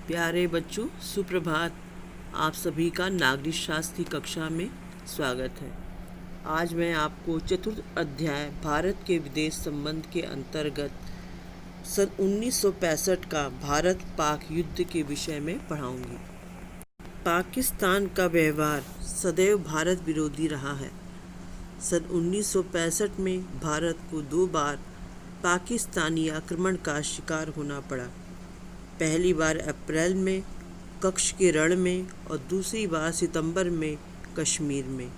प्यारे बच्चों, सुप्रभात। आप सभी का नागरिक शास्त्र की कक्षा में स्वागत है। आज मैं आपको चतुर्थ अध्याय भारत के विदेश संबंध के अंतर्गत सन 1965 का भारत पाक युद्ध के विषय में पढ़ाऊंगी। पाकिस्तान का व्यवहार सदैव भारत विरोधी रहा है। सन 1965 में भारत को 2 बार पाकिस्तानी आक्रमण का शिकार होना पड़ा। पहली बार अप्रैल में कच्छ के रण में और दूसरी बार सितंबर में कश्मीर में।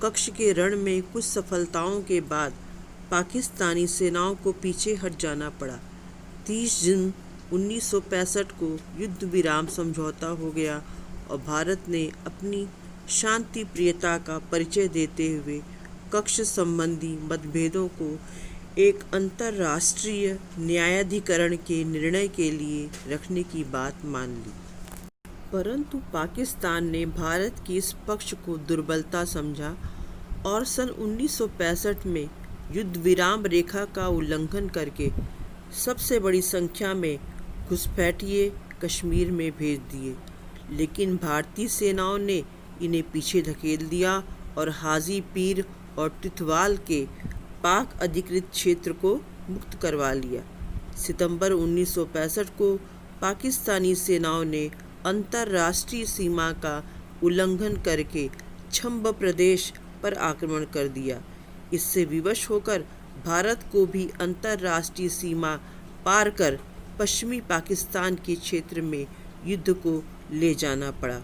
कच्छ के रण में कुछ सफलताओं के बाद पाकिस्तानी सेनाओं को पीछे हट जाना पड़ा। 30 जून 1965 को युद्ध विराम समझौता हो गया और भारत ने अपनी शांति प्रियता का परिचय देते हुए कच्छ संबंधी मतभेदों को एक अंतर्राष्ट्रीय न्यायाधिकरण के निर्णय के लिए रखने की बात मान ली। परंतु पाकिस्तान ने भारत के इस पक्ष को दुर्बलता समझा और सन 1965 में युद्ध विराम रेखा का उल्लंघन करके सबसे बड़ी संख्या में घुसपैठिए कश्मीर में भेज दिए। लेकिन भारतीय सेनाओं ने इन्हें पीछे धकेल दिया और हाजी पीर और तिथवाल के पाक अधिकृत क्षेत्र को मुक्त करवा लिया। सितंबर 1965 को पाकिस्तानी सेनाओं ने अंतर्राष्ट्रीय सीमा का उल्लंघन करके छंब प्रदेश पर आक्रमण कर दिया। इससे विवश होकर भारत को भी अंतर्राष्ट्रीय सीमा पार कर पश्चिमी पाकिस्तान के क्षेत्र में युद्ध को ले जाना पड़ा।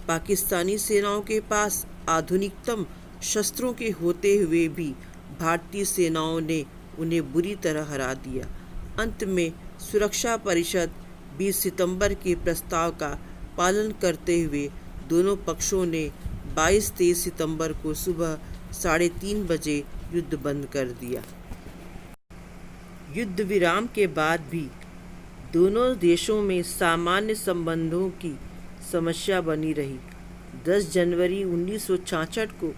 पाकिस्तानी सेनाओं के पास आधुनिकतम शस्त्रों के होते हुए भी भारतीय सेनाओं ने उन्हें बुरी तरह हरा दिया। अंत में सुरक्षा परिषद 20 सितंबर के प्रस्ताव का पालन करते हुए दोनों पक्षों ने 22-23 सितंबर को सुबह 3:30 बजे युद्ध बंद कर दिया। युद्ध विराम के बाद भी दोनों देशों में सामान्य संबंधों की समस्या बनी रही। 10 जनवरी 1966 को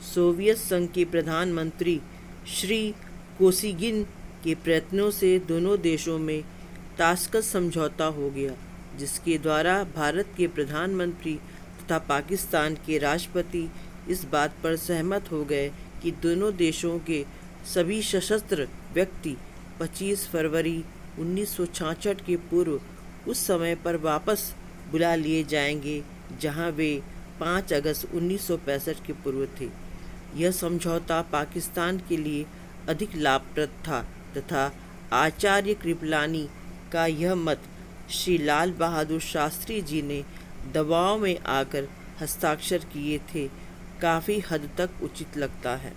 सोवियत संघ के प्रधानमंत्री श्री कोसिगिन के प्रयत्नों से दोनों देशों में ताशकंद समझौता हो गया, जिसके द्वारा भारत के प्रधानमंत्री तथा पाकिस्तान के राष्ट्रपति इस बात पर सहमत हो गए कि दोनों देशों के सभी सशस्त्र व्यक्ति 25 फरवरी 1966 के पूर्व उस समय पर वापस बुला लिए जाएंगे जहां वे 5 अगस्त 1965 के पूर्व थे। यह समझौता पाकिस्तान के लिए अधिक लाभप्रद था तथा आचार्य कृपलानी का यह मत श्री लाल बहादुर शास्त्री जी ने दबाव में आकर हस्ताक्षर किए थे काफ़ी हद तक उचित लगता है।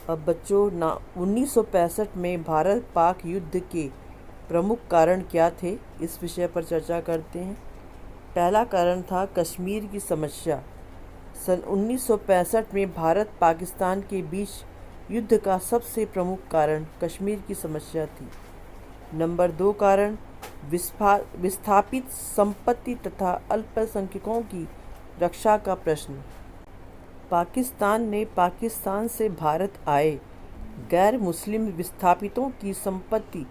अब बच्चों 1965 में भारत पाक युद्ध के प्रमुख कारण क्या थे, इस विषय पर चर्चा करते हैं। पहला कारण था कश्मीर की समस्या। सन 1965 में भारत पाकिस्तान के बीच युद्ध का सबसे प्रमुख कारण कश्मीर की समस्या थी। नंबर 2 कारण विस्थापित संपत्ति तथा अल्पसंख्यकों की रक्षा का प्रश्न। पाकिस्तान ने पाकिस्तान से भारत आए गैर मुस्लिम विस्थापितों की संपत्ति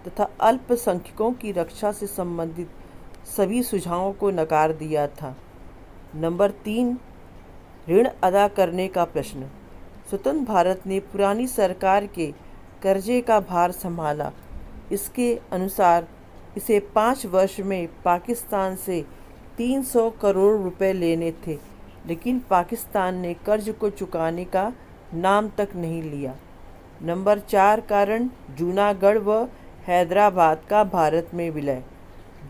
तथा अल्पसंख्यकों की रक्षा से संबंधित सभी सुझावों को नकार दिया था। नंबर 3 ऋण अदा करने का प्रश्न। स्वतंत्र भारत ने पुरानी सरकार के कर्जे का भार संभाला। इसके अनुसार इसे 5 वर्ष में पाकिस्तान से 300 करोड़ रुपए लेने थे, लेकिन पाकिस्तान ने कर्ज को चुकाने का नाम तक नहीं लिया। नंबर 4 कारण जूनागढ़ व हैदराबाद का भारत में विलय।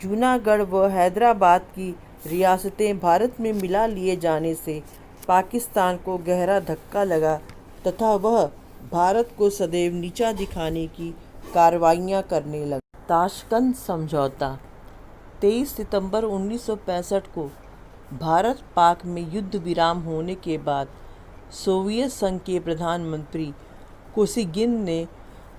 जूनागढ़ व हैदराबाद की रियासतें भारत में मिला लिए जाने से पाकिस्तान को गहरा धक्का लगा तथा वह भारत को सदैव नीचा दिखाने की कार्रवाइयाँ करने लगा। ताशकंद समझौता। 23 सितंबर 1965 को भारत पाक में युद्ध विराम होने के बाद सोवियत संघ के प्रधानमंत्री कोसिगिन ने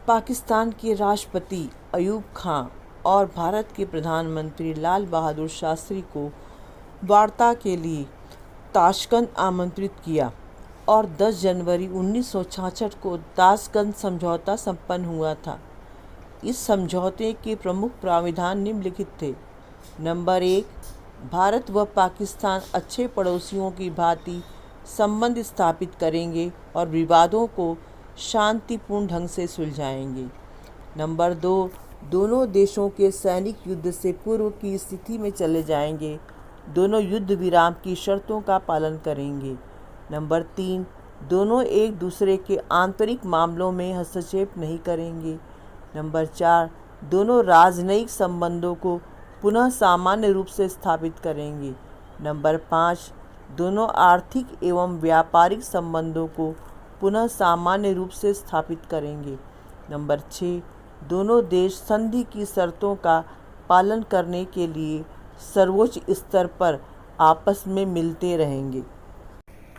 पाकिस्तान के राष्ट्रपति अयूब खां और भारत के प्रधानमंत्री लाल बहादुर शास्त्री को वार्ता के लिए ताशकंद आमंत्रित किया और 10 जनवरी 1966 को ताशकंद समझौता संपन्न हुआ था। इस समझौते के प्रमुख प्राविधान निम्नलिखित थे। नंबर 1, भारत व पाकिस्तान अच्छे पड़ोसियों की भांति संबंध स्थापित करेंगे और विवादों को शांतिपूर्ण ढंग से सुलझाएंगे। नंबर 2, दोनों देशों के सैनिक युद्ध से पूर्व की स्थिति में चले जाएंगे। दोनों युद्ध विराम की शर्तों का पालन करेंगे। नंबर 3, दोनों एक दूसरे के आंतरिक मामलों में हस्तक्षेप नहीं करेंगे। नंबर 4, दोनों राजनयिक संबंधों को पुनः सामान्य रूप से स्थापित करेंगे। नंबर 5, दोनों आर्थिक एवं व्यापारिक संबंधों को पुनः सामान्य रूप से स्थापित करेंगे। नंबर 6, दोनों देश संधि की शर्तों का पालन करने के लिए सर्वोच्च स्तर पर आपस में मिलते रहेंगे।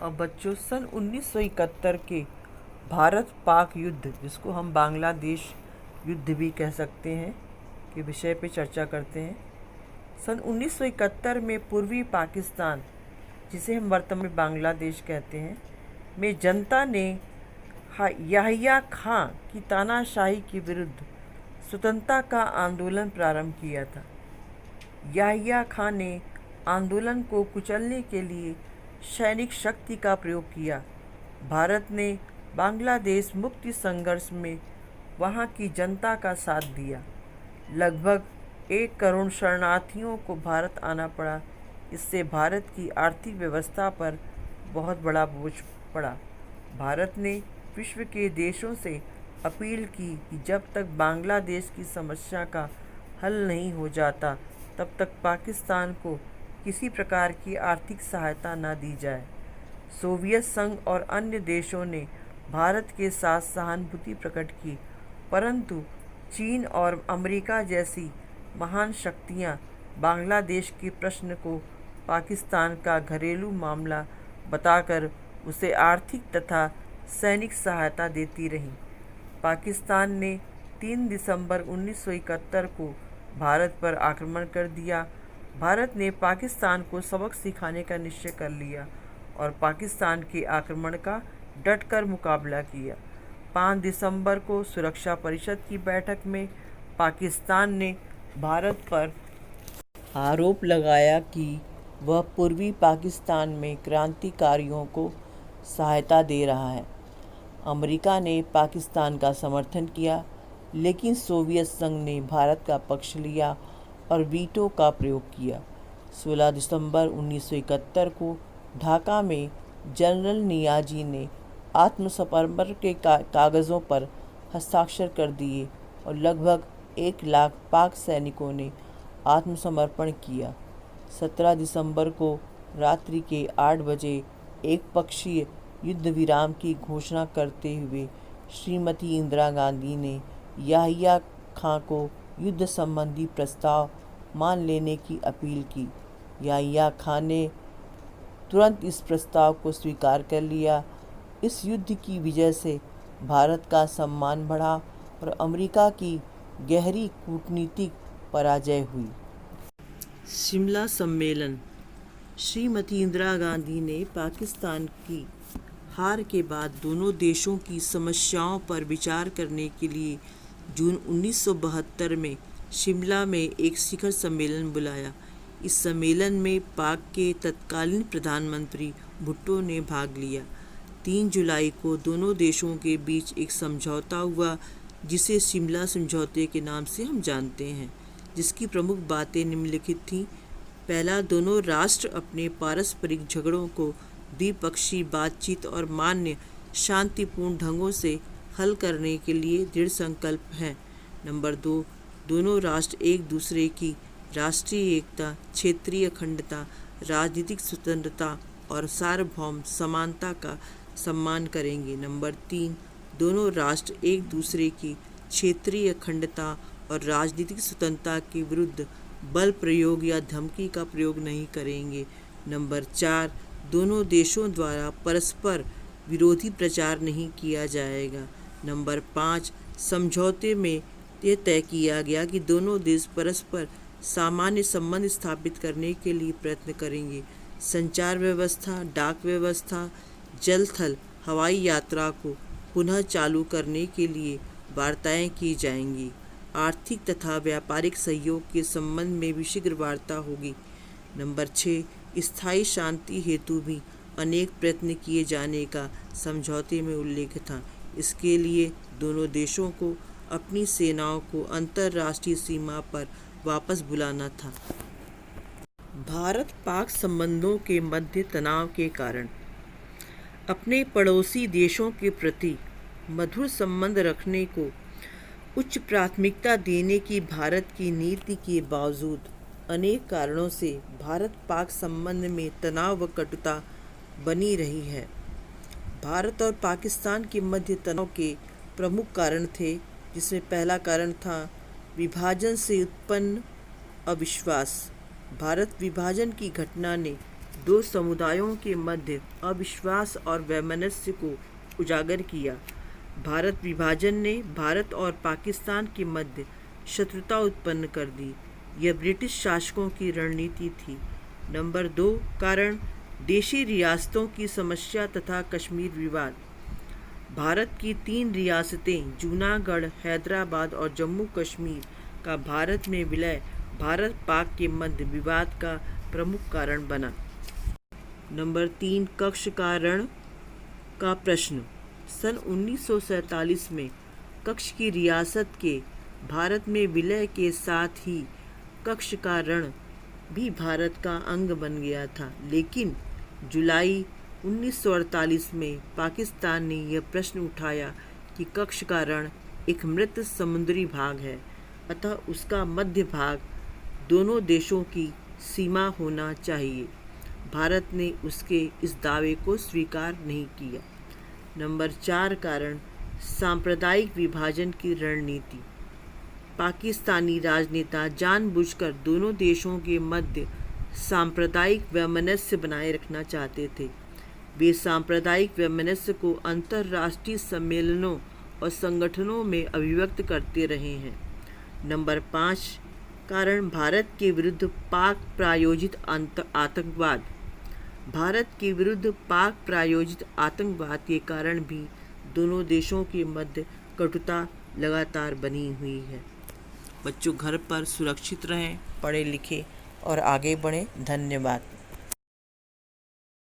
अब बच्चों, सन 1971 के भारत पाक युद्ध, जिसको हम बांग्लादेश युद्ध भी कह सकते हैं, के विषय पे चर्चा करते हैं। सन 1971 में पूर्वी पाकिस्तान, जिसे हम वर्तमान में बांग्लादेश कहते हैं, में जनता ने याहिया खां की तानाशाही के विरुद्ध स्वतंत्रता का आंदोलन प्रारंभ किया था। याहिया खां ने आंदोलन को कुचलने के लिए सैनिक शक्ति का प्रयोग किया। भारत ने बांग्लादेश मुक्ति संघर्ष में वहां की जनता का साथ दिया। लगभग 1 करोड़ शरणार्थियों को भारत आना पड़ा। इससे भारत की आर्थिक व्यवस्था पर बहुत बड़ा बोझ पड़ा। भारत ने विश्व के देशों से अपील की कि जब तक बांग्लादेश की समस्या का हल नहीं हो जाता तब तक पाकिस्तान को किसी प्रकार की आर्थिक सहायता न दी जाए। सोवियत संघ और अन्य देशों ने भारत के साथ सहानुभूति प्रकट की, परंतु चीन और अमेरिका जैसी महान शक्तियां बांग्लादेश के प्रश्न को पाकिस्तान का घरेलू मामला बताकर उसे आर्थिक तथा सैनिक सहायता देती रहीं। पाकिस्तान ने 3 दिसंबर 1971 को भारत पर आक्रमण कर दिया। भारत ने पाकिस्तान को सबक सिखाने का निश्चय कर लिया और पाकिस्तान के आक्रमण का डटकर मुकाबला किया। 5 दिसंबर को सुरक्षा परिषद की बैठक में पाकिस्तान ने भारत पर आरोप लगाया कि वह पूर्वी पाकिस्तान में क्रांतिकारियों को सहायता दे रहा है। अमेरिका ने पाकिस्तान का समर्थन किया, लेकिन सोवियत संघ ने भारत का पक्ष लिया और वीटो का प्रयोग किया। 16 दिसंबर 1971 को ढाका में जनरल नियाजी ने आत्मसमर्पण के कागज़ों पर हस्ताक्षर कर दिए और लगभग 1 लाख पाक सैनिकों ने आत्मसमर्पण किया। 17 दिसंबर को रात्रि के 8 बजे एक पक्षीय युद्ध विराम की घोषणा करते हुए श्रीमती इंदिरा गांधी ने याहिया खां को युद्ध संबंधी प्रस्ताव मान लेने की अपील की। याहिया खां ने तुरंत इस प्रस्ताव को स्वीकार कर लिया। इस युद्ध की विजय से भारत का सम्मान बढ़ा और अमेरिका की गहरी कूटनीतिक पराजय हुई। शिमला सम्मेलन। श्रीमती इंदिरा गांधी ने पाकिस्तान की हार के बाद दोनों देशों की समस्याओं पर विचार करने के लिए जून 1972 में शिमला में एक शिखर सम्मेलन बुलाया। इस सम्मेलन में पाक के तत्कालीन प्रधानमंत्री भुट्टो ने भाग लिया। 3 जुलाई को दोनों देशों के बीच एक समझौता हुआ, जिसे शिमला समझौते के नाम से हम जानते हैं, जिसकी प्रमुख बातें निम्नलिखित थीं। पहला, दोनों राष्ट्र अपने पारस्परिक झगड़ों को द्विपक्षीय बातचीत और मान्य शांतिपूर्ण ढंगों से हल करने के लिए दृढ़ संकल्प हैं। नंबर 2, दोनों राष्ट्र एक दूसरे की राष्ट्रीय एकता, क्षेत्रीय अखंडता, राजनीतिक स्वतंत्रता और सार्वभौम समानता का सम्मान करेंगे। नंबर 3, दोनों राष्ट्र एक दूसरे की क्षेत्रीय अखंडता और राजनीतिक स्वतंत्रता के विरुद्ध बल प्रयोग या धमकी का प्रयोग नहीं करेंगे। नंबर 4, दोनों देशों द्वारा परस्पर विरोधी प्रचार नहीं किया जाएगा। नंबर 5, समझौते में यह तय किया गया कि दोनों देश परस्पर सामान्य संबंध स्थापित करने के लिए प्रयत्न करेंगे। संचार व्यवस्था, डाक व्यवस्था, जल थल हवाई यात्रा को पुनः चालू करने के लिए वार्ताएं की जाएंगी। आर्थिक तथा व्यापारिक सहयोग के संबंध में भी शीघ्र वार्ता होगी। नंबर 6, स्थायी शांति हेतु भी अनेक प्रयत्न किए जाने का समझौते में उल्लेख था। इसके लिए दोनों देशों को अपनी सेनाओं को अंतर्राष्ट्रीय सीमा पर वापस बुलाना था। भारत पाक संबंधों के मध्य तनाव के कारण अपने पड़ोसी देशों के प्रति मधुर संबंध रखने को उच्च प्राथमिकता देने की भारत की नीति के बावजूद अनेक कारणों से भारत पाक संबंध में तनाव व कटुता बनी रही है। भारत और पाकिस्तान के मध्य तनाव के प्रमुख कारण थे, जिसमें पहला कारण था विभाजन से उत्पन्न अविश्वास। भारत विभाजन की घटना ने दो समुदायों के मध्य अविश्वास और वैमनस्य को उजागर किया। भारत विभाजन ने भारत और पाकिस्तान के मध्य शत्रुता उत्पन्न कर दी। यह ब्रिटिश शासकों की रणनीति थी। नंबर 2 कारण देशी रियासतों की समस्या तथा कश्मीर विवाद। भारत की 3 रियासतें जूनागढ़, हैदराबाद और जम्मू कश्मीर का भारत में विलय भारत पाक के मध्य विवाद का प्रमुख कारण बना। नंबर 3 कक्ष का रण का प्रश्न। सन 1947 में कक्ष की रियासत के भारत में विलय के साथ ही कक्ष का रण भी भारत का अंग बन गया था, लेकिन जुलाई 1948 में पाकिस्तान ने यह प्रश्न उठाया कि कक्ष का रण एक मृत समुद्री भाग है, अतः उसका मध्य भाग दोनों देशों की सीमा होना चाहिए। भारत ने उसके इस दावे को स्वीकार नहीं किया। नंबर 4 कारण सांप्रदायिक विभाजन की रणनीति। पाकिस्तानी राजनेता जानबूझकर दोनों देशों के मध्य सांप्रदायिक वैमनस्य बनाए रखना चाहते थे। वे सांप्रदायिक वैमनस्य को अंतर्राष्ट्रीय सम्मेलनों और संगठनों में अभिव्यक्त करते रहे हैं। नंबर 5 कारण भारत के विरुद्ध पाक प्रायोजित आतंकवाद। भारत के विरुद्ध पाक प्रायोजित आतंकवाद के कारण भी दोनों देशों के मध्य कटुता लगातार बनी हुई है। बच्चों घर पर सुरक्षित रहें, पढ़ें लिखें और आगे बढ़ें। धन्यवाद।